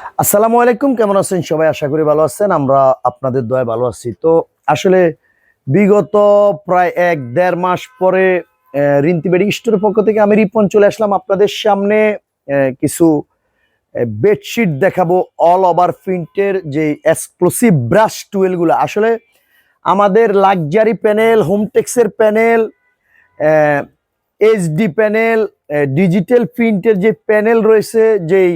আসসালামু আলাইকুম, কেমন আছেন সবাই? আশা করি ভালো আছেন। আমরা আপনাদের দয়ায় ভালো আছি। তো আসলে বিগত প্রায় ১-১.৫ মাস পরে রিন্তি বেডিং স্টোরের পক্ষ থেকে আমি রিপন চলে আসলাম আপনাদের সামনে। কিছু বেডশিট দেখাবো অল ওভার প্রিন্টের যে এক্সক্লুসিভ ব্রাশ টুয়েলগুলো। আসলে আমাদের লাক্সারি প্যানেল, হোমটেক্সের প্যানেল, এইচডি প্যানেল, ডিজিটাল প্রিন্টের যে প্যানেল রয়েছে, যেই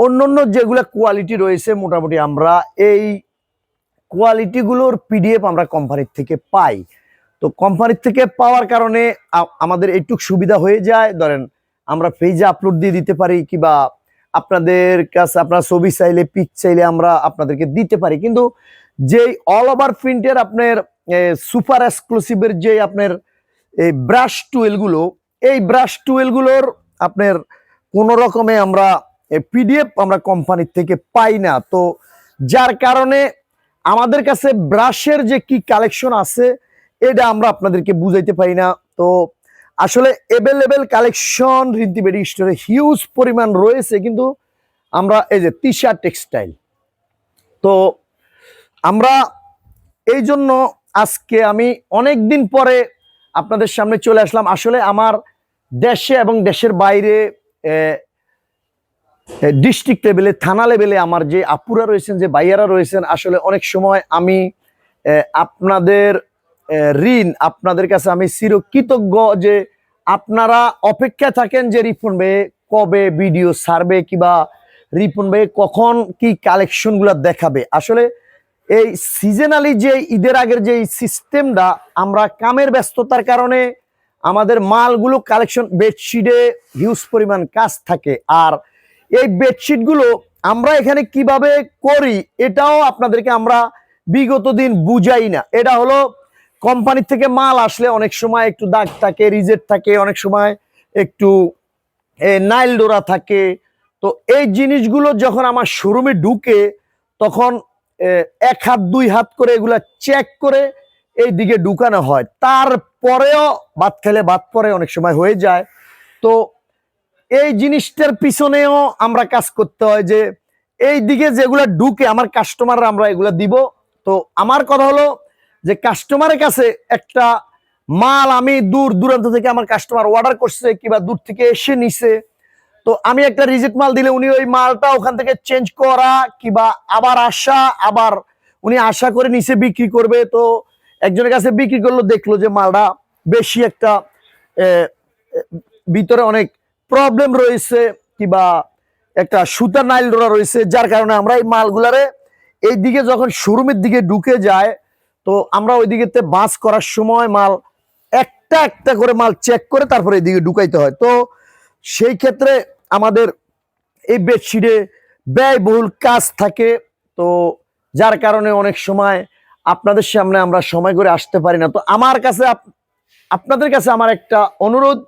অন্যান্য যেগুলো কোয়ালিটি রয়েছে, মোটামুটি আমরা এই কোয়ালিটিগুলোর পিডিএফ আমরা কোম্পানির থেকে পাই। তো কোম্পানির থেকে পাওয়ার কারণে আমাদের এইটুক সুবিধা হয়ে যায়। ধরেন আমরা পেজে আপলোড দিয়ে দিতে পারি, কিংবা আপনাদের কাছে আপনার ছবি চাইলে, পিক চাইলে আমরা আপনাদেরকে দিতে পারি। কিন্তু যেই অল ওভার প্রিন্টের আপনার সুপার এক্সক্লুসিভের যে আপনার এই ব্রাশ টুয়েলগুলো, এই ব্রাশ টুয়েলগুলোর আপনার কোনো রকমে আমরা পিডিএফ আমরা কোম্পানির থেকে পাই না। তো যার কারণে আমাদের কাছে ব্রাশের যে কি কালেকশন আছে এটা আমরা আপনাদেরকে বুঝাইতে পারি না। তো আসলে এভেলেবেল কালেকশন রিন্তি বেডিং স্টোরে হিউজ পরিমাণ রয়েছে, কিন্তু আমরা এই যে তিশা টেক্সটাইল, তো আমরা এই জন্য আজকে আমি অনেক দিন পরে আপনাদের সামনে চলে আসলাম। আসলে আমার দেশে এবং দেশের বাইরে ডিস্ট্রিক্ট লেভেলে, থানা লেভেলে আমার যে আপুরা রয়েছেন, যে ভাইয়ারা রয়েছেন, আসলে অনেক সময় আমি আপনাদের ঋণ, আপনাদের কাছে আমি চিরকৃতজ্ঞ যে আপনারা অপেক্ষা থাকেন যে রিপন ভাই কবে ভিডিও ছাড়বে, কিংবা রিপন ভাই কখন কি কালেকশনগুলো দেখাবে। আসলে এই সিজনালি যে ঈদের আগের যে সিস্টেমটা, আমরা কামের ব্যস্ততার কারণে আমাদের মালগুলো কালেকশন, বেডশিটে হিউজ পরিমাণ কাজ থাকে। আর এই বেডশিটগুলো আমরা এখানে কিভাবে করি এটাও আপনাদেরকে আমরা বিগত দিন বুঝাই না। এটা হলো কোম্পানি থেকে মাল আসলে অনেক সময় একটু দাগ থাকে, রিজেক্ট থাকে, অনেক সময় একটু নাইল ডোরা থাকে। তো এই জিনিসগুলো যখন আমার শোরুমে ঢুকে, তখন ১ হাত ২ হাত করে এগুলা চেক করে এই দিকে ঢুকানো হয়। তারপরেও ভাত খেলে ভাত পরে অনেক সময় হয়ে যায়। তো এই জিনিসটার পিছনেও আমরা কাজ করতে হয়, যে এই দিকে যেগুলা ঢুকে আমার কাস্টমাররা আমরা এগুলা দিব। তো আমার কথা হলো যে কাস্টমারের কাছে একটা মাল আমি দূর দূরান্ত থেকে আমার কাস্টমার অর্ডার করছে, কিংবা দূর থেকে এসে নিছে, তো আমি একটা রিজেক্ট মাল দিলে উনি ওই মালটা ওখান থেকে চেঞ্জ করা, কিংবা আবার আসা, আবার উনি আশা করে নিচে বিক্রি করবে। তো একজনের কাছে বিক্রি করলো, দেখলো যে মালটা বেশি একটা ভিতরে অনেক প্রবলেম রয়েছে, কিংবা একটা সুতা নাইল ডোরা রয়েছে, যার কারণে আমরা এই মালগুলারে এই দিকে যখন শোরুমের দিকে ঢুকে যায়, তো আমরা ওই দিকে বাস করার সময় মাল একটা একটা করে মাল চেক করে তারপরে এইদিকে ঢুকাইতে হয়। তো সেই ক্ষেত্রে আমাদের এই বেডশিটে ব্যয়বহুল কাজ থাকে। তো যার কারণে অনেক সময় আপনাদের সামনে আমরা সময় করে আসতে পারি না। তো আমার কাছে আপনাদের কাছে আমার একটা অনুরোধ,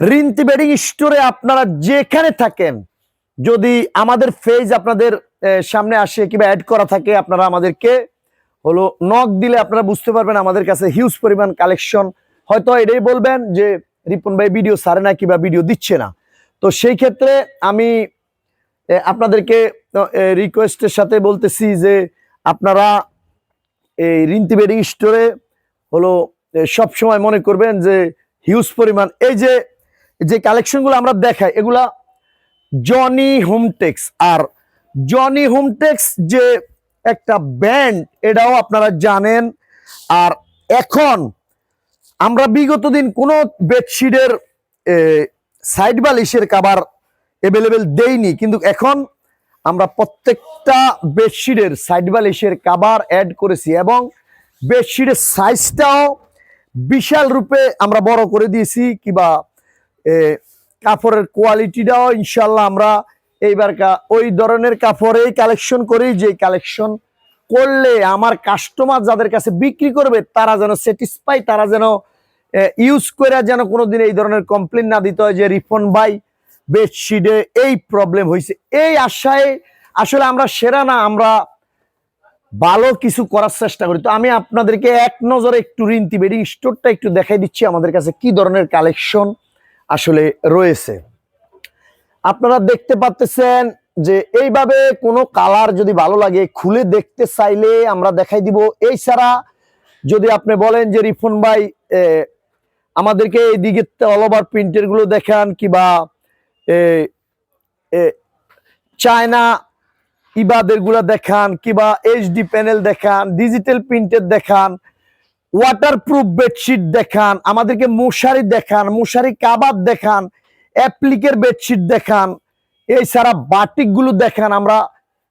রিন্তি বেডিং স্টোরে আপনারা যেখানে থাকেন, যদি আমাদের পেজ আপনাদের সামনে আসে কিংবা অ্যাড করা থাকে, আপনারা আমাদেরকে হলো নক দিলে আপনারা বুঝতে পারবেন আমাদের কাছে হিউজ পরিমাণ কালেকশন। হয়তো এটাই বলবেন যে রিপন ভাই ভিডিও ছাড়ে না, কিংবা ভিডিও দিচ্ছে না। তো সেই ক্ষেত্রে আমি আপনাদেরকে রিকোয়েস্টের সাথে বলতেছি যে আপনারা এই রিন্তি বেডিং স্টোরে হলো সব সময় মনে করবেন যে হিউজ পরিমাণ এই যে কালেকশনগুলো আমরা দেখাই, এগুলা জনি হোমটেক্স। আর জনি হোমটেক্স যে একটা ব্র্যান্ড, এটাও আপনারা জানেন। আর এখন আমরা বিগত দিন কোনো বেডশিটের সাইড বালিশের কাভার অ্যাভেলেবেল দেইনি, কিন্তু এখন আমরা প্রত্যেকটা বেডশিটের সাইড বালিশের কাভার অ্যাড করেছি, এবং বেডশিটের সাইজটাও বিশাল রূপে আমরা বড় করে দিয়েছি, কিংবা কাপড়ের কোয়ালিটিটাও ইনশাল্লাহ আমরা এইবার ওই ধরনের কাপড়েই কালেকশন করি, যে কালেকশন করলে আমার কাস্টমার যাদের কাছে বিক্রি করবে তারা যেন স্যাটিসফাই, তারা যেন ইউজ করে যেন কোনোদিন এই ধরনের কমপ্লেন না দিতে হয় যে রিপন ভাই বেডশিটে এই প্রবলেম হয়েছে। এই আশায় আসলে আমরা সেরা না, আমরা ভালো কিছু করার চেষ্টা করি। তো আমি আপনাদেরকে এক নজরে একটু রিন্তি বেডিং স্টোরটা একটু দেখাই দিচ্ছি, আমাদের কাছে কি ধরনের কালেকশন আসলে রয়েছে। আপনারা দেখতে পাচ্ছেন যে এইভাবে কোনো কালার যদি ভালো লাগে খুলে দেখতে চাইলে আমরা দেখাই দিব। এই ছাড়া যদি আপনি বলেন যে রিফন ভাই আমাদেরকে এইদিকে অল ওভার প্রিন্টের গুলো দেখান, কিবা চায়না ইবাদের গুলা দেখান, কিবা এইচডি প্যানেল দেখান, ডিজিটাল প্রিন্টের দেখান, ওয়াটারপ্রুফ বেডশিট দেখান, আমাদেরকে মশারি দেখান, মশারি কাবাব দেখান, অ্যাপ্লিকের বেডশিট দেখান, এছাড়া বাটিক গুলো দেখান, আমরা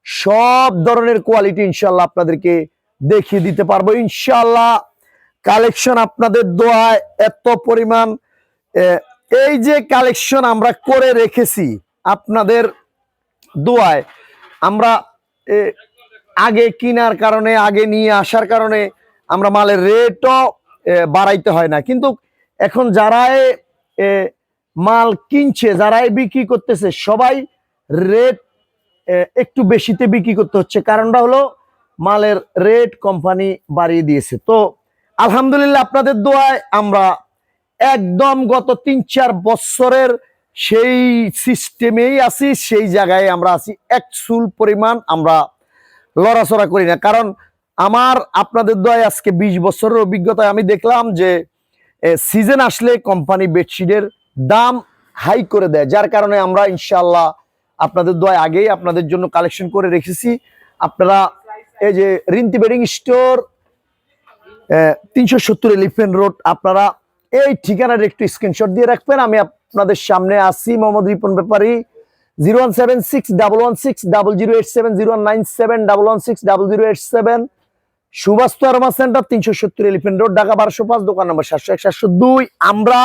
সব ধরনের কোয়ালিটি ইনশাল্লাহ আপনাদেরকে দেখিয়ে দিতে পারবো ইনশাল্লাহ। কালেকশন আপনাদের দোয়ায় এত পরিমাণ, এই যে কালেকশন আমরা করে রেখেছি আপনাদের দোয়ায়, আমরা আগে কেনার কারণে, আগে নিয়ে আসার কারণে আমরা মালের রেটও বাড়াইতে হয় না, কিন্তু এখন যারাই মাল কিনছে, যারাই বিক্রি করতেছে, সবাই রেট একটু বেশিতে বিক্রি করতে হচ্ছে। কারণটা হলো মালের রেট কোম্পানি বাড়িয়ে দিয়েছে। তো আলহামদুলিল্লাহ আপনাদের দোয়ায় আমরা একদম গত ৩-৪ বছরের সেই সিস্টেমেই আছি, সেই জায়গায় আমরা আছি। এক চুল পরিমাণ আমরা লড়াচড়া করি না, কারণ আমার আপনাদের দোয়ায় আজকে ২০ বছরের অভিজ্ঞতায় আমি দেখলাম যে সিজন আসলে কোম্পানি বেডশিটের দাম হাই করে দেয়, যার কারণে আমরা ইনশাল্লাহ আপনাদের দোয়ায় আগেই আপনাদের জন্য কালেকশন করে রেখেছি। আপনারা এই যে Rinti bedding store ৩৭০ elephant road, আপনারা এই ঠিকানার একটু স্ক্রিনশট দিয়ে রাখবেন। আমি আপনাদের সামনে আসি Mohammad Ripon Bepari, 01761160087, 01971160087, Subastu Arma centre ৩৭০ elephant road, Dhaka ১২০৫, দোকান নম্বর ৭০১-৭০২। আমরা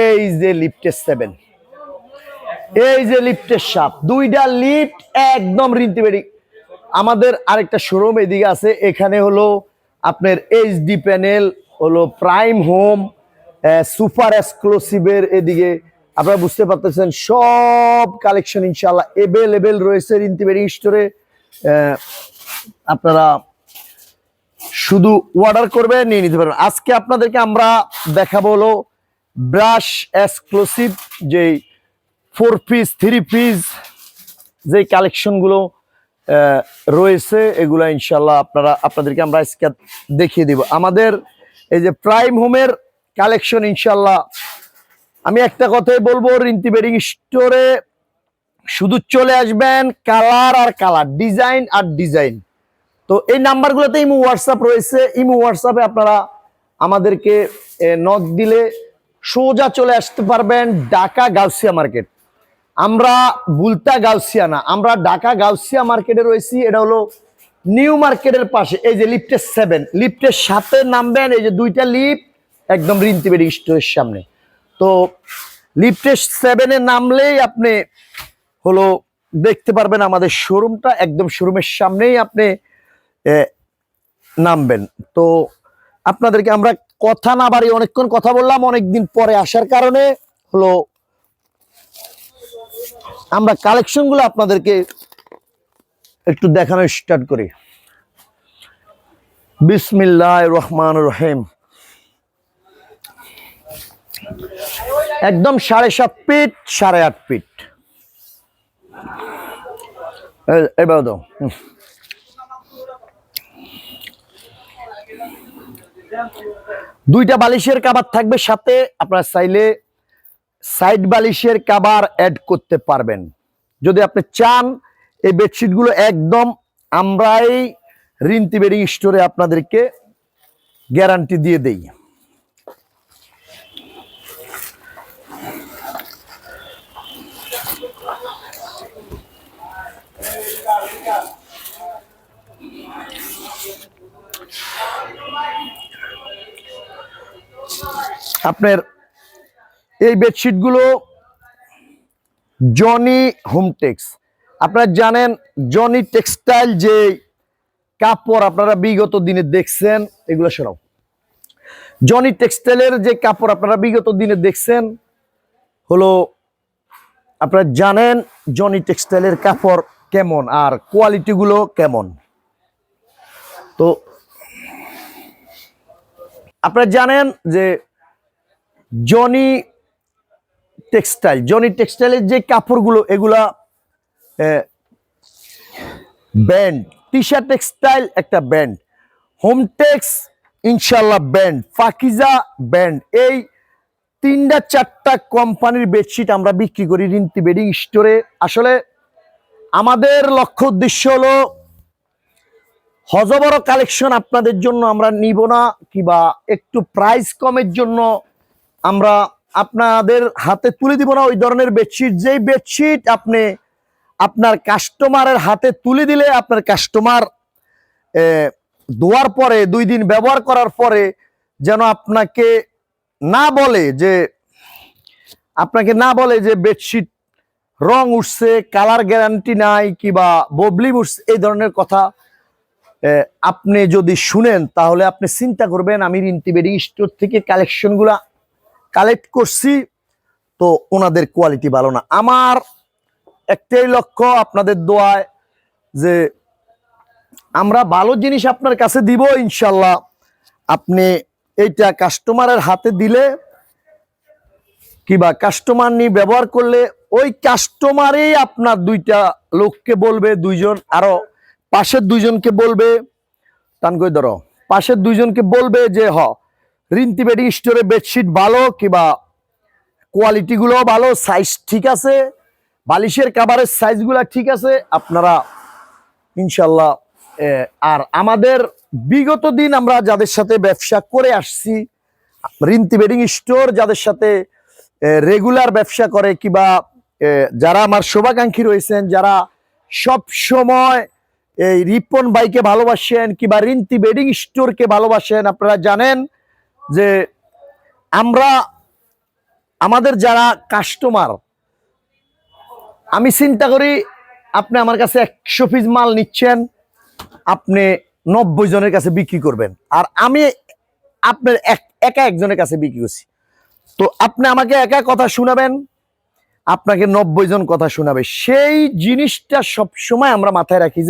এই যে লিফটের 7, এই যে লিফটের 7, দুইটা লিফট একদম রিন্তি বেডিং। আমাদের আরেকটা শোরুম এদিকে আছে, এখানে হলো আপনার এইচডি প্যানেল, হলো প্রাইম হোম, সুপার এক্সক্লুসিভের এদিকে আপনারা বুঝতে পারতেছেন সব কালেকশন ইনশাআল্লাহ এভেলেবেল রয়েছে রিন্তি বেডিং স্টোরে। আপনারা শুধু অর্ডার করবে, নিয়ে নিতে পারবেন। আজকে আপনাদেরকে আমরা দেখাবো হলো ব্রাশ এক্সক্লুসিভ, যে 4 পিস 3 পিস যে কালেকশনগুলো রয়েছে, এগুলা ইনশাল্লাহ আপনাদেরকে আমরা আজকে দেখিয়ে দিব। আমাদের এই যে প্রাইম হোমের কালেকশন ইনশাল্লাহ, আমি একটা কথাই বলবো, রিন্তি বেডিং স্টোরে শুধু চলে আসবেন, কালার আর কালার, ডিজাইন আর ডিজাইন। তো এই নাম্বারগুলোতে ইমো হোয়াটসঅ্যাপ রয়েছে, ইমো হোয়াটসঅ্যাপে আপনারা আমাদেরকে নক দিলে সোজা চলে আসতে পারবেন ঢাকা গাউসিয়া মার্কেট। আমরা বুলতা গাউসিয়া না, আমরা ঢাকা গাউসিয়া মার্কেটে রয়েছি। এটা হলো নিউ মার্কেটের পাশে, এই যে লিফটের 7, লিফটের সাথে নামবেন, এই যে দুইটা লিফট একদম রিন্তি বেডিং স্টোরের সামনে। তো লিফটের 7-এ নামলেই আপনি হলো দেখতে পারবেন আমাদের শোরুমটা, একদম শোরুমের সামনেই আপনি নামবেন। তো আপনাদেরকে আমরা কথা না বাড়ি, অনেকক্ষণ কথা বললাম, অনেকদিন পরে আসার কারণে হলো আমরা কালেকশন গুলো আপনাদেরকে একটু দেখানো স্টার্ট করি। বিসমিল্লাহির রহমানির রহিম। একদম 7.5 ফিট 8.5 ফিট, এবার দাও। দুইটা বালিশের কাভার থাকবে সাথে, আপনারা চাইলে সাইড বালিশের কাভার অ্যাড করতে পারবেন যদি আপনি চান। এই বেডশিট গুলো একদম আমরাই রিন্তি বেডিং স্টোরে আপনাদেরকে গ্যারান্টি দিয়ে দেই। আপনার এই বেডশিট গুলো জনি হোমটেক্স, আপনারা জানেন জনি টেক্সটাইল যে কাপড় আপনারা বিগত দিনে দেখছেন, এগুলো সরাও। জনি টেক্সটাইলের যে কাপড় আপনারা বিগত দিনে দেখছেন, হলো আপনারা জানেন জনি টেক্সটাইলের কাপড় কেমন আর কোয়ালিটি গুলো কেমন। তো আপনারা জানেন যে জনি টেক্সটাইলের যে কাপড়গুলো, এগুলা ব্যান্ড, তিশা টেক্সটাইল একটা ব্যান্ড, হোমটেক্স ইনশাল্লাহ ব্যান্ড, ফাকিজা ব্যান্ড, এই 3-4টা কোম্পানির বেডশিট আমরা বিক্রি করি রিন্তি বেডিং স্টোরে। আসলে আমাদের লক্ষ্য উদ্দেশ্য হলো হজবড় কালেকশন আপনাদের জন্য আমরা নিব না, কিবা একটু প্রাইস কমের জন্য আমরা আপনাদের হাতে তুলে দিব না ওই ধরনের বেডশিট। যেই বেডশিট আপনি আপনার কাস্টমারের হাতে তুলে দিলে আপনার কাস্টমার ধোয়ার পরে 2 দিন ব্যবহার করার পরে যেন আপনাকে না বলে যে বেডশিট রং উঠছে, কালার গ্যারান্টি নাই, কিবা ববলিম উঠছে, এই ধরনের কথা আপনি যদি শুনেন তাহলে আপনি চিন্তা করবেন আমি রিন্তি বেডিং স্টোর থেকে কালেকশনগুলা কালেক্ট করছি তো ওনাদের কোয়ালিটি ভালো না। আমার একটাই লক্ষ্য আপনাদের দোয়ায় যে আমরা ভালো জিনিস আপনার কাছে দিব ইনশাল্লাহ। আপনি এইটা কাস্টমারের হাতে দিলে কিবা কাস্টমার নিয়ে ব্যবহার করলে ওই কাস্টমারই আপনার 2টা লোককে বলবে, 2জন আরো পাশের 2জনকে বলবে, টান করে ধরো, পাশের 2জনকে বলবে যে রিন্তি বেডিং স্টোরে বেডশিট ভালো, কিবা কোয়ালিটি গুলো ভালো, সাইজ ঠিক আছে, বালিশের কাভারের সাইজগুলা ঠিক আছে, আপনারা ইনশাল্লাহ। আর আমাদের বিগত দিন আমরা যাদের সাথে ব্যবসা করে আসছি, রিন্তি বেডিং স্টোর যাদের সাথে রেগুলার ব্যবসা করে, কিবা যারা আমার শুভাকাঙ্ক্ষী রয়েছেন, যারা সব সময় এই রিপন ভাইকে ভালোবাসেন কিবা রিন্তি বেডিং স্টোরকে ভালোবাসেন, আপনারা জানেন যে আমরা আমাদের যারা কাস্টমার, আমি চিন্তা করি আপনি আমার কাছে 100 পিস মাল নিচ্ছেন, আপনি 90 জনের কাছে বিক্রি করবেন, আর আমি আপনার একা একজনের কাছে বিক্রি করছি। তো আপনি আমাকে একা কথা শোনাবেন, আপনাকে 90 জন কথা শোনাবে। সেই জিনিসটা সব সময় আমরা মাথায় রাখি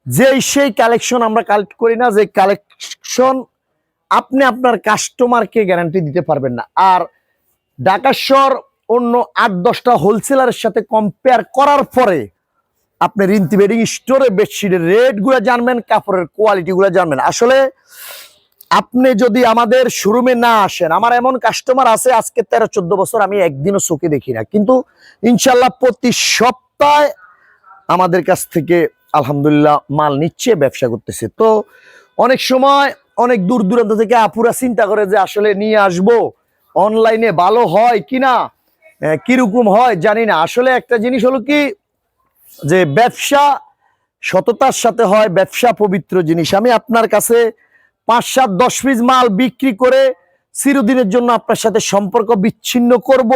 যে সেই কালেকশন আমরা কালেক্ট করি না, যে কালেকশন আপনি আপনার কাস্টমারকে গ্যারান্টি দিতে পারবেন না। আর ঢাকা শহর অন্য 8-10টা হোলসেলারের সাথে কম্পেয়ার করার পরে আপনি রিন্তি বেডিং স্টোরে বেডশিটের রেটগুলো জানবেন, কাপড়ের কোয়ালিটিগুলো জানবেন। আসলে আপনি যদি আমাদের শোরুমে না আসেন, আমার এমন কাস্টমার আছে আজকে 13-14 বছর আমি একদিনও চোখে দেখি না, কিন্তু ইনশাল্লাহ প্রতি সপ্তাহে আমাদের কাছ থেকে আলহামদুলিল্লাহ মাল নিচ্ছে, ব্যবসা করতেছে। তো অনেক সময় অনেক দূর দূরান্ত থেকে আপুরা চিন্তা করে যে আসলে নিয়ে আসবো, অনলাইনে ভালো হয় কিনা, কিরকম হয় জানি না। আসলে একটা জিনিস হলো কি, যে ব্যবসা সততার সাথে হয়, ব্যবসা পবিত্র জিনিস। আমি আপনার কাছে 5-7-10 পিস মাল বিক্রি করে চিরদিনের জন্য আপনার সাথে সম্পর্ক বিচ্ছিন্ন করব,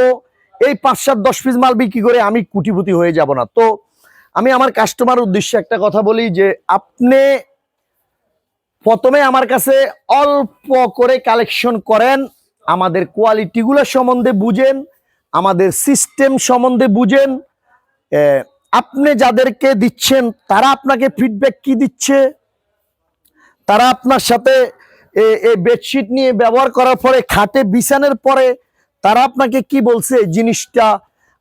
এই 5-7-10 পিস মাল বিক্রি করে আমি কোটিপতি হয়ে যাব না। তো আমি আমার কাস্টমার উদ্দেশ্যে একটা কথা বলি যে আপনি প্রথমে আমার কাছে অল্প করে কালেকশন করেন, আমাদের কোয়ালিটিগুলো সম্বন্ধে বুঝেন, আমাদের সিস্টেম সম্বন্ধে বুঝেন, আপনি যাদেরকে দিচ্ছেন তারা আপনাকে ফিডব্যাক কি দিচ্ছে, তারা আপনার সাথে এই বেডশিট নিয়ে ব্যবহার করার পরে খাটে বিছানোর পরে তারা আপনাকে কি বলছে, এই জিনিসটা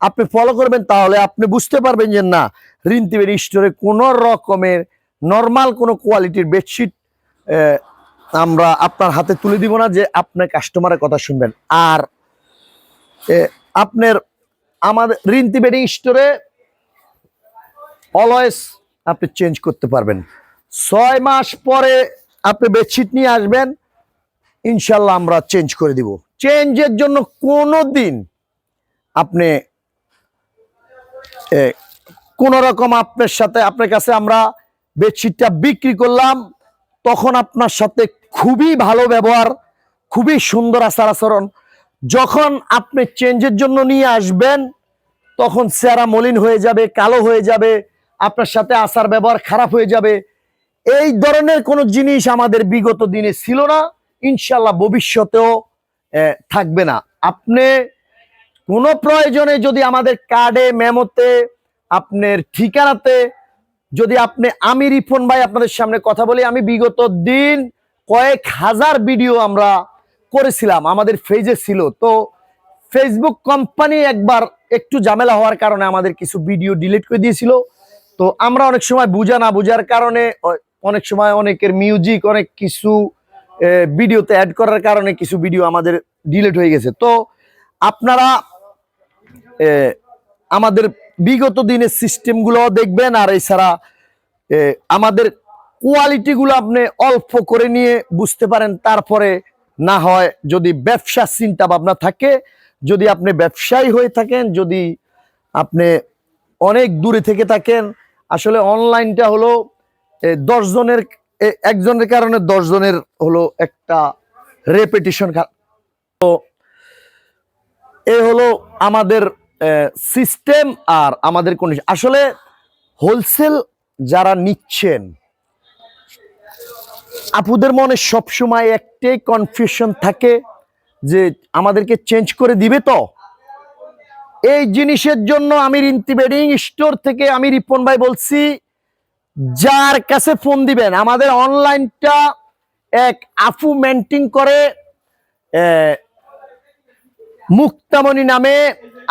আপনি ফলো করবেন, তাহলে আপনি বুঝতে পারবেন যে না, রিন্তি বেডিং স্টোরে কোনো রকমের নর্মাল কোনো কোয়ালিটির বেডশিট আমরা আপনার হাতে তুলে দিব না যে আপনার কাস্টমারের কথা শুনবেন। আর আপনার আমাদের রিন্তি বেডিং স্টোরে অলওয়েজ আপনি চেঞ্জ করতে পারবেন। 6 মাস পরে আপনি বেডশিট নিয়ে আসবেন, ইনশাল্লাহ আমরা চেঞ্জ করে দিব। চেঞ্জের জন্য কোনো দিন আপনি কোন রকম আপনার কাছে আমরা বেডশিটটা বিক্রি করলাম, তখন আপনার সাথে খুবই ভালো ব্যবহার, খুবই সুন্দর আচার আচরণ। যখন আপনি চেঞ্জের জন্য নিয়ে আসবেন তখন চেহারা মলিন হয়ে যাবে, কালো হয়ে যাবে, আপনার সাথে আচার ব্যবহার খারাপ হয়ে যাবে। এই ধরনের কোনো জিনিস আমাদের বিগত দিনে ছিল না, ইনশাল্লাহ ভবিষ্যতেও থাকবে না। আপনি কোনো প্রয়োজনে যদি আমাদের কার্ডে, মেমোতে, আপনার ঠিকানাতে যদি আমি রিপন ভাই আপনাদের সামনে কথা বলি, আমি বিগত দিন কয়েক হাজার ভিডিও আমরা করেছিলাম, আমাদের পেজে ছিল। তো ফেসবুক কোম্পানি একবার একটু ঝামেলা হওয়ার কারণে আমাদের কিছু ভিডিও ডিলিট করে দিয়েছিল। তো আমরা অনেক সময় বুঝা না বুঝার কারণে অনেক সময় অনেকের মিউজিক অনেক কিছু ভিডিওতে অ্যাড করার কারণে কিছু ভিডিও আমাদের ডিলিট হয়ে গেছে। তো আপনারা আমাদের বিগত দিনের সিস্টেমগুলো দেখবেন, আর এছাড়া আমাদের কোয়ালিটিগুলো আপনি অল্প করে নিয়ে বুঝতে পারেন। তারপরে না হয় যদি ব্যবসার চিন্তা ভাবনা থাকে, যদি আপনি ব্যবসায়ী হয়ে থাকেন, যদি আপনি অনেক দূরে থেকে থাকেন, আসলে অনলাইনটা হলো 10 জনের একজনের কারণে 10 জনের হলো একটা রেপিটেশন। তো এ হলো আমাদের সিস্টেম আর আমাদের কন্ডিশন। আসলে হোলসেল যারা নিচ্ছেন, আপুদের মনে সবসময় একটাই কনফিউশন থাকে যে আমাদেরকে চেঞ্জ করে দিবে। তো এই জিনিসের জন্য আমি রিন্তি বেডিং স্টোর থেকে আমি রিপন ভাই বলছি, যার কাছে ফোন দিবেন, আমাদের অনলাইনটা এক আফু মেন্টিং করে মুক্তামণি নামে,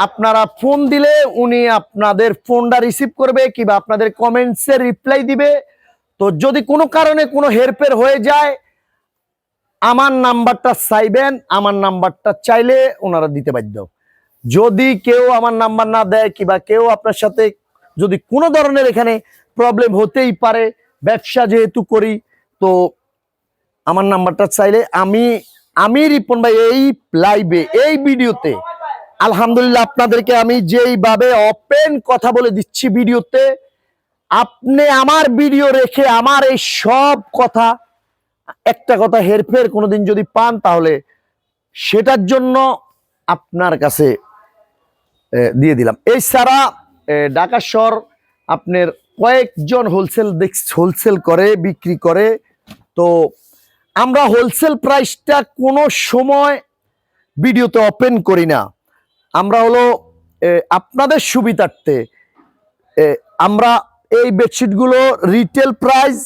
আপনারা ফোন দিলে উনি আপনাদের ফোনটা রিসিভ করবে কিংবা আপনাদের কমেন্টসে রিপ্লাই দিবে। তো যদি কোনো কারণে কোনো হেরফের হয়ে যায়, আমার নাম্বারটা চাইবেন, আমার নাম্বারটা চাইলে ওনারা দিতে বাধ্য। যদি কেউ আমার নাম্বার না দেয় কিংবা কেউ আপনার সাথে যদি কোনো ধরনের এখানে প্রবলেম হতেই পারে, ব্যবসা যেহেতু করি, তো আমার নাম্বারটা চাইলে আমি রিপন ভাই এই লাইভে এই ভিডিওতে আলহামদুলিল্লাহ আপনাদেরকে আমি যেইভাবে ওপেন কথা বলে দিচ্ছি ভিডিওতে, আপনি আমার ভিডিও রেখে আমার এই সব কথা একটা কথা হেরফের কোনোদিন যদি পান, তাহলে সেটার জন্য আপনার কাছে দিয়ে দিলাম। এছাড়া ঢাকা শহর আপনার কয়েকজন হোলসেল করে বিক্রি করে। তো আমরা হোলসেল প্রাইসটা কোনো সময় ভিডিওতে ওপেন করি না। আমরা হলো আপনাদের সুবিধার্থে আমরা এই বেডশিটগুলো রিটেল প্রাইস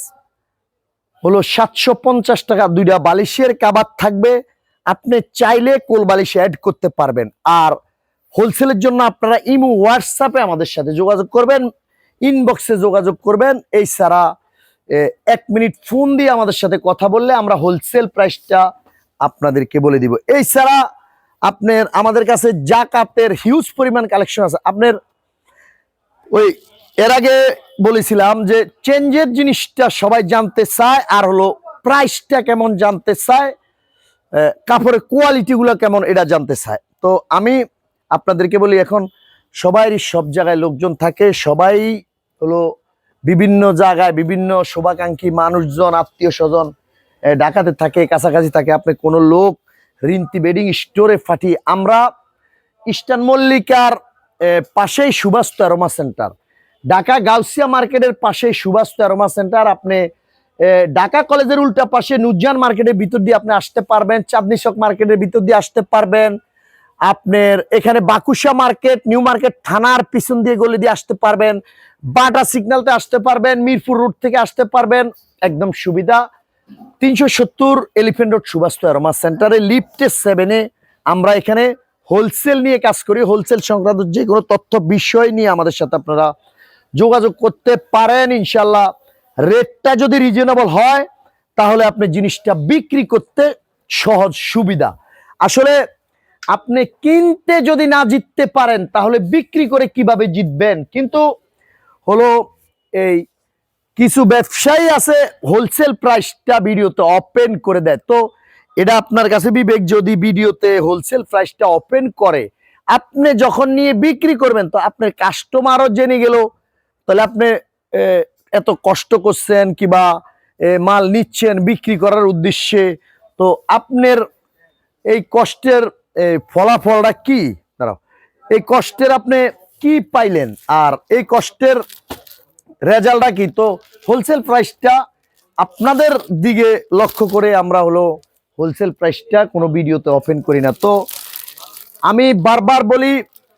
হলো 750 টাকা। 2টা বালিশের কাভার থাকবে, আপনি চাইলে কোল বালিশ অ্যাড করতে পারবেন। আর হোলসেলের জন্য আপনারা ইমো হোয়াটসঅ্যাপে আমাদের সাথে যোগাযোগ করবেন, ইনবক্সে যোগাযোগ করবেন। এই ছাড়া 1 মিনিট ফোন দিয়ে আমাদের সাথে কথা বললে আমরা হোলসেল প্রাইসটা আপনাদেরকে বলে দিব। এই ছাড়া আপনার আমাদের কাছে জাকাতের হিউজ পরিমাণ কালেকশন আছে। আপনার ওই এর আগে বলেছিলাম যে চেঞ্জের জিনিসটা সবাই জানতে চায়, আর হলো প্রাইসটা কেমন জানতে চায়, কাপড়ের কোয়ালিটিগুলো কেমন এটা জানতে চায়। তো আমি আপনাদেরকে বলি, এখন সবাইরই সব জায়গায় লোকজন থাকে, সবাই হলো বিভিন্ন জায়গায় বিভিন্ন শুভাকাঙ্ক্ষী মানুষজন আত্মীয় স্বজন ঢাকাতে থাকে, কাছাকাছি থাকে। আপনি কোনো লোক রিন্তি বেডিং স্টোরে ফাটি, আমরা ইস্টার্ন মল্লিকার পাশেই সুবাস্তু অ্যারোমা সেন্টার, ঢাকা গাউসিয়া মার্কেটের পাশেই সুবাস্তু অ্যারোমা সেন্টার। আপনি ঢাকা কলেজের উল্টা পাশে নুরজান মার্কেটের ভিতর দিয়ে আপনি আসতে পারবেন, চাঁদনী চক মার্কেটের ভিতর দিয়ে আসতে পারবেন। আপনার এখানে বাকুশা মার্কেট নিউ মার্কেট থানার পিছন দিয়ে গলি দিয়ে আসতে পারবেন, বাটা সিগন্যালতে আসতে পারবেন, মিরপুর রোড থেকে আসতে পারবেন, একদম সুবিধা। 370 এলিফ্যান্ট রোড সুবাস্তু অ্যারোমা সেন্টারে লিফটে 7-এ আমরা এখানে হোলসেল নিয়ে কাজ করি। হোলসেল সংক্রান্ত যে কোনো তথ্য বিষয় নিয়ে আমাদের সাথে আপনারা যোগাযোগ করতে পারেন। ইনশাল্লাহ রেটটা যদি রিজনেবল হয়, তাহলে আপনি জিনিসটা বিক্রি করতে সহজ সুবিধা। আসলে আপনি কিনতে যদি না জিততে পারেন, তাহলে বিক্রি করে কিভাবে জিতবেন? কিন্তু হলো এই কিছু ব্যবসায়ী আছে হোলসেল প্রাইসটা ভিডিওতে ওপেন করে দেয়। তো এটা আপনার কাছে বিবেক, যদি ভিডিওতে হোলসেল প্রাইসটা ওপেন করে, আপনি যখন নিয়ে বিক্রি করবেন, তো আপনার কাস্টমারও জেনে গেল, তাহলে আপনি এত কষ্ট করছেন কিংবা মাল নিচ্ছেন বিক্রি করার উদ্দেশ্যে, তো আপনার এই কষ্টের ফলাফলটা কি? দাঁড়াও, এই কষ্টের আপনি কি পাইলেন আর এই কষ্টের রেজাল্টটা কি? তো হোলসেল প্রাইসটা আপনাদের দিকে লক্ষ্য করে আমরা হলো হোলসেল প্রাইসটা কোনো ভিডিওতে ওপেন করি না। তো আমি বারবার বলি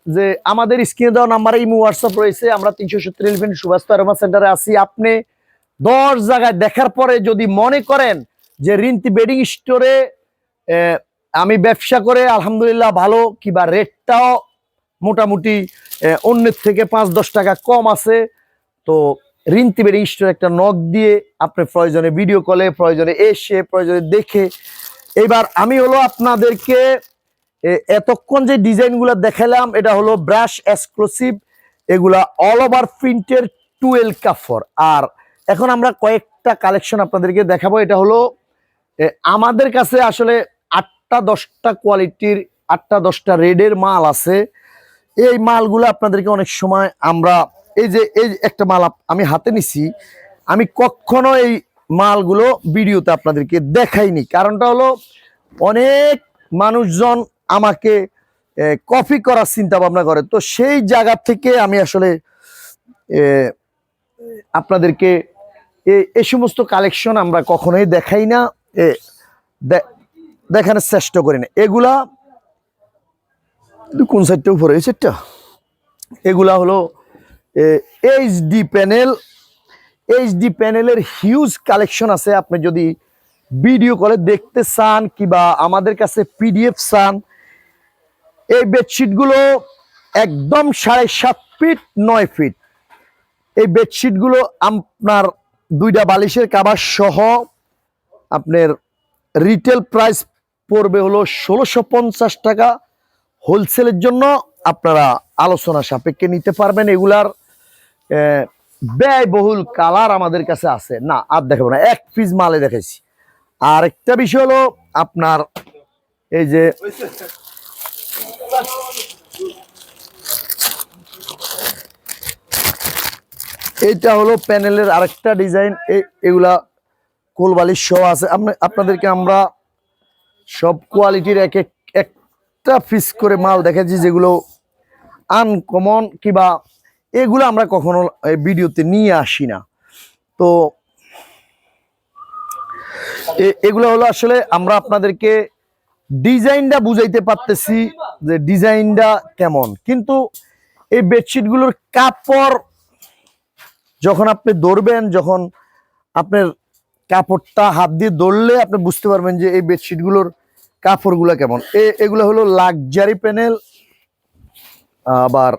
যে আমাদের স্ক্রিনে দেওয়া নাম্বারে ইমো হোয়াটসঅ্যাপ রয়েছে, আমরা 370 এলিফ্যান্ট সুবাস্তু অ্যারোমা সেন্টারে আছি। আপনি 10 জায়গায় দেখার পরে যদি মনে করেন যে রিন্তি বেডিং স্টোরে আমি ব্যবসা করে আলহামদুলিল্লাহ ভালো, কিংবা রেটটাও মোটামুটি অন্যের থেকে 5-10 টাকা কম আছে। তো রিন্তি বেডিং স্টোর একটা নক দিয়ে আপনি প্রয়োজনে ভিডিও কলে, প্রয়োজনে এসে, প্রয়োজনে দেখে। এবার আমি হলো আপনাদেরকে এতক্ষণ যে ডিজাইনগুলো দেখালাম এটা হলো ব্রাশ এক্সক্লুসিভ, এগুলা অল ওভার প্রিন্টের 12 কাপড়। আর এখন আমরা কয়েকটা কালেকশন আপনাদেরকে দেখাবো। এটা হলো আমাদের কাছে আসলে 8টা-10টা কোয়ালিটির 8টা-10টা রেডের মাল আছে। এই মালগুলো আপনাদেরকে অনেক সময় আমরা এই একটা মাল আমি হাতে নিছি, আমি কখনো এই মালগুলো ভিডিওতে আপনাদেরকে দেখাইনি। কারণটা হলো অনেক মানুষজন আমাকে কপি করার চিন্তা ভাবনা করে, তো সেই জায়গা থেকে আমি আসলে আপনাদেরকে এই সমস্ত কালেকশন আমরা কখনোই দেখাই না, দেখানোর চেষ্টা করি না। এগুলা কোন সাইডটা উপরে এই সাইডটা, এগুলা হলো এইচডি প্যানেল। এইচডি প্যানেলের হিউজ কালেকশন আছে। আপনি যদি ভিডিও কলে দেখতে চান কিংবা আমাদের কাছে পিডিএফ চান, এই বেডশিটগুলো একদম 7.5 ফিট 9 ফিট। এই বেডশিটগুলো আপনার 2টা বালিশের কাভার সহ আপনার রিটেল প্রাইস পড়বে হলো 1650 টাকা। হোলসেলের জন্য আপনারা আলোচনা সাপেক্ষে নিতে পারবেন। এগুলার ব্যয়বহুল কালার আমাদের কাছে আছে না, আর দেখাবো না, এক পিস মালে দেখেছি। আর একটা বিষয় হলো আপনার এই যে এইটা হলো প্যানেলের আরেকটা ডিজাইন। এগুলা কোলবালিশ সহ আছে। আপনাদেরকে আমরা সব কোয়ালিটির একটা পিস করে মাল দেখাচ্ছি, যেগুলো আনকমন কিংবা এগুলো আমরা কখনো ভিডিওতে নিয়ে আসি না। তো এগুলো হলো আসলে আমরা আপনাদেরকে ডিজাইনটা বুঝাইতে পারতেছি যে ডিজাইনটা কেমন, কিন্তু এই বেডশিটগুলোর কাপড় যখন আপনি ধরবেন, যখন আপনার কাপড়টা হাত দিয়ে ধরলে আপনি বুঝতে পারবেন যে এই বেডশিটগুলোর কাপড়গুলো কেমন। এগুলো হলো লাক্সারি প্যানেল। আবার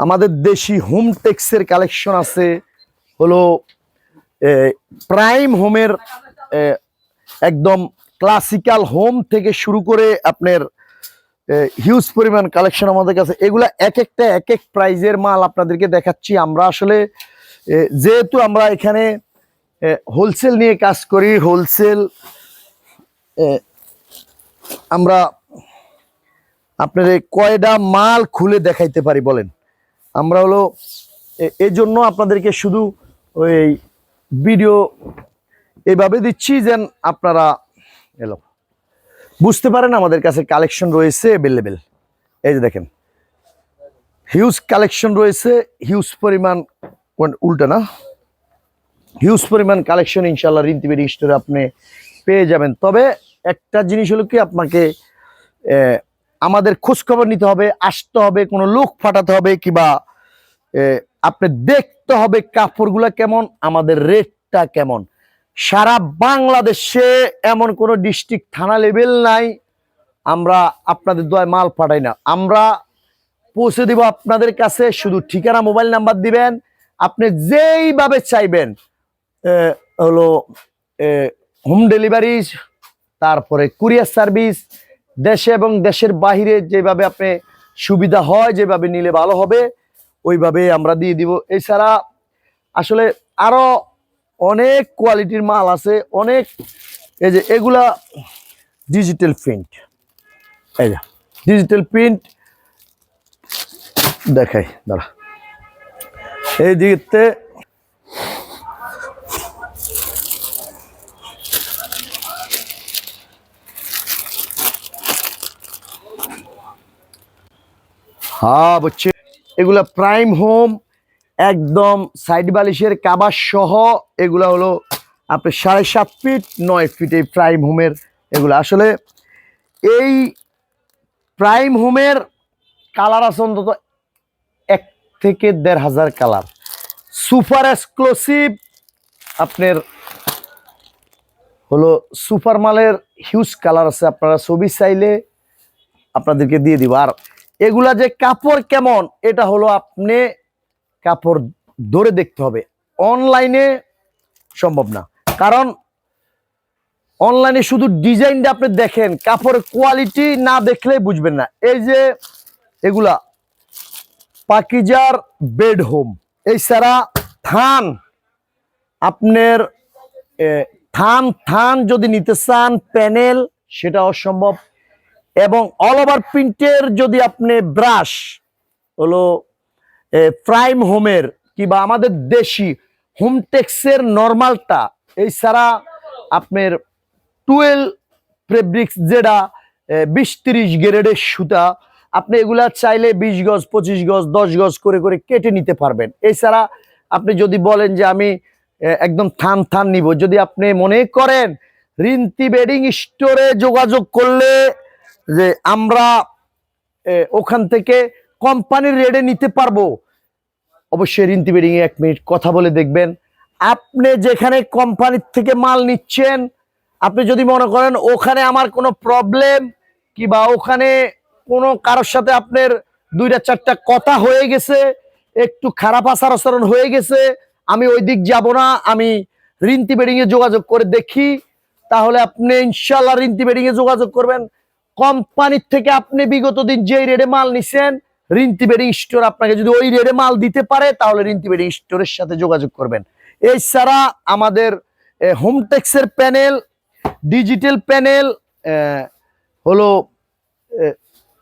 আমাদের দেশি হোম টেক্সের কালেকশন আছে, হলো প্রাইম হোমের একদম ক্লাসিক্যাল হোম থেকে শুরু করে আপনার হিউজ পরিমাণ কালেকশন আমাদের কাছে। এগুলা এক একটা এক এক প্রাইজের মাল আপনাদেরকে দেখাচ্ছি। আমরা আসলে যেহেতু আমরা এখানে হোলসেল নিয়ে কাজ করি, হোলসেল আমরা আপনার কয়টা মাল খুলে দেখাইতে পারি বলেন। আমরা হলো এই জন্য আপনাদেরকে শুধু ওই ভিডিও এইভাবে দিচ্ছি যেন আপনারা এলো বুঝতে পারেন আমাদের কাছে কালেকশন রয়েছে অ্যাভেলেবেল। এই যে দেখেন হিউজ কালেকশন রয়েছে, হিউজ পরিমাণ, উল্টা না, হিউজ পরিমাণ কালেকশন ইনশাল্লাহ রিন্তি বেডিং স্টোরে আপনি পেয়ে যাবেন। তবে একটা জিনিস হলো কি, আপনাকে আমাদের খোঁজখবর নিতে হবে, আসতে হবে, কোনো লোক পাঠাতে হবে কিংবা আপনি দেখতে হবে কাপড়গুলা কেমন, আমাদের রেটটা কেমন। সারা বাংলাদেশে এমন কোনো ডিস্ট্রিক্ট থানা লেভেল নাই আমরা আপনাদের দোয়ায় মাল পাঠাই না। আমরা পৌঁছে দিব আপনাদের কাছে, শুধু ঠিকানা মোবাইল নাম্বার দিবেন, আপনি যেইভাবে চাইবেন হলো হোম ডেলিভারি, তারপরে কুরিয়ার সার্ভিস, দেশে এবং দেশের বাহিরে যেভাবে আপনি সুবিধা হয়, যেভাবে নিলে ভালো হবে ওইভাবে আমরা দিয়ে দিব। এছাড়া আসলে আরো অনেক কোয়ালিটির মাল আছে, অনেক। এই যে এগুলা ডিজিটাল প্রিন্ট, এই যে ডিজিটাল প্রিন্ট দেখাই দাঁড়া, এই দিকে হ্যাঁ বুঝছি। এগুলা প্রাইম হোম একদম সাইড বালিশের কাভার সহ, এগুলা হলো আপনার 7.5 ফিট 9 ফিট এই প্রাইম হোমের। এগুলো আসলে এই প্রাইম হোমের কালার আছে অন্তত 1 থেকে 1,500 কালার। সুপার এক্সক্লুসিভ আপনার হলো সুপার মালের হিউজ কালার আছে, আপনারা ছবি চাইলে আপনাদেরকে দিয়ে দিব। আর এগুলা যে কাপড় কেমন এটা হলো আপনি কাপড় ধরে দেখতে হবে, অনলাইনে সম্ভব না। কারণ অনলাইনে শুধু ডিজাইনটা আপনি দেখেন, কাপড়ের কোয়ালিটি না দেখলেই বুঝবেন না। এই যে এগুলা পাকিজার বেড হোম, এই সারা থান আপনার থান যদি নিতে চান প্যানেল সেটা অসম্ভব। এবং অল ওভার প্রিন্টের যদি আপনি ব্রাশ হলো প্রাইম হোমের কিংবা আমাদের দেশি হোমটেক্সের নর্মালটা, এই ছাড়া আপনার 12 ফেব্রিক্স যেটা 20-30 গ্রেডের সুতা, আপনি এগুলা চাইলে 20 গজ 25 গজ 10 গজ করে করে কেটে নিতে পারবেন। এছাড়া আপনি যদি বলেন যে আমি একদম থান নিব, যদি আপনি মনে করেন রিন্তি বেডিং স্টোরে যোগাযোগ করলে যে আমরা ওখান থেকে কোম্পানির রেটে নিতে পারবো, অবশ্যই রিন্তি বেডিং এ 1 মিনিট কথা বলে দেখবেন। আপনি যেখানে কোম্পানির থেকে মাল নিচ্ছেন, আপনি যদি মনে করেন ওখানে আমার কোনো প্রবলেম কিংবা ওখানে কোনো কারোর সাথে আপনার 2-4টা কথা হয়ে গেছে, একটু খারাপ আচার আচরণ হয়ে গেছে, আমি ওই দিক যাব না, আমি রিন্তি বেডিং এ যোগাযোগ করে দেখি, তাহলে আপনি ইনশাল্লাহ রিন্তি বেডিং এ যোগাযোগ করবেন। কোম্পানির থেকে আপনি বিগত দিন যে রেটে মাল নিছেন, রিন্তি বেডিং স্টোর আপনাকে যদি ওই রেটে মাল দিতে পারে তাহলে রিন্তি বেডিং স্টোরের সাথে যোগাযোগ করবেন। এছাড়া আমাদের হোমটেক্সের প্যানেল, ডিজিটাল প্যানেল হলো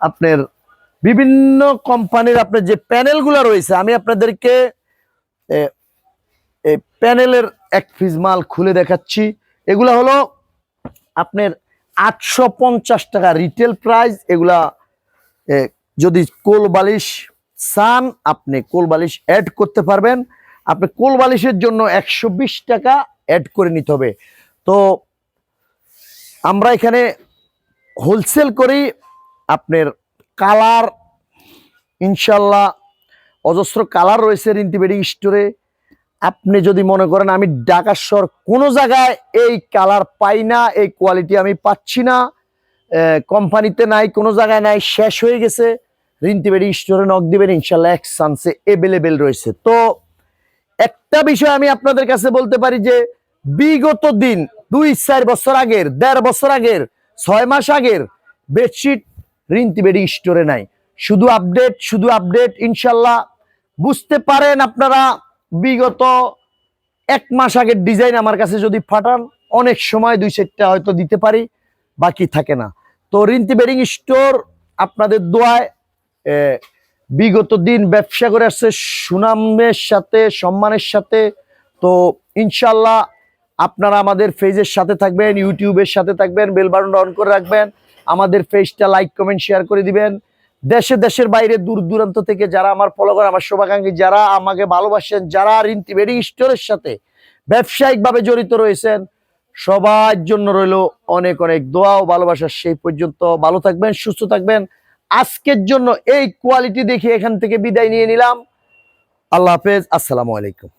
আপনার বিভিন্ন কোম্পানির আপনার যে প্যানেলগুলো রয়েছে, আমি আপনাদেরকে প্যানেলের 1 পিস মাল খুলে দেখাচ্ছি। এগুলা হলো আপনার 850 টাকা রিটেল প্রাইস। এগুলা যদি কোল বালিশ চান আপনি কোল বালিশ অ্যাড করতে পারবেন। আপনি কোল বালিশের জন্য 120 টাকা অ্যাড করে নিতে হবে। তো আমরা এখানে হোলসেল করি। আপনার কালার ইনশাল্লাহ অজস্র কালার রয়েছে রিন্তি বেডিং স্টোরে। আপনি যদি মনে করেন আমি ঢাকা শহর কোনো জায়গায় এই কালার পাই না, এই কোয়ালিটি আমি পাচ্ছি না, কোম্পানিতে নাই, কোনো জায়গায় নাই, শেষ হয়ে গেছে, রিন্তি বেডিং স্টোরে নক দিবেন, ইনশাল্লাহ এক চান্সে অ্যাভেলেবেল রয়েছে। তো একটা বিষয় আমি আপনাদের কাছে বলতে পারি যে বিগত দিন 2-4 বছর আগের, 1.5 বছর আগের, 6 মাস আগের বেডশিট রিন্তি বেডিং স্টোরে নাই। শুধু আপডেট ইনশাল্লাহ বুঝতে পারেন আপনারা। বিগত 1 মাস আগের ডিজাইন আমার কাছে যদি পাঠান, অনেক সময় 2-4টা হয়তো দিতে পারি, বাকি থাকে না। তো রিন্তি বেডিং স্টোর আপনাদের দোয়ায় বিগত দিন ব্যবসা করে আসছে সুনামের সাথে, সম্মানের সাথে। তো ইনশাল্লাহ আপনারা আমাদের পেজের সাথে থাকবেন, ইউটিউবের সাথে থাকবেন, বেল বাটনটা অন করে রাখবেন, আমাদের পেজটা লাইক কমেন্ট শেয়ার করে দিবেন। দেশের বাইরে দূর দূরান্ত থেকে যারা আমার ফলো করেন, আমার শুভাকাঙ্ক্ষী যারা আমাকে ভালোবাসেন, যারা রিন্তি বেডিং স্টোরের সাথে ব্যবসায়িকভাবে জড়িত রয়েছেন, সবার জন্য রইল অনেক অনেক দোয়া ও ভালোবাসা। সেই পর্যন্ত ভালো থাকবেন, সুস্থ থাকবেন। আজকের জন্য এই কোয়ালিটি দেখে এখান থেকে বিদায় নিয়ে নিলাম। আল্লাহ হাফেজ, আসসালামু আলাইকুম।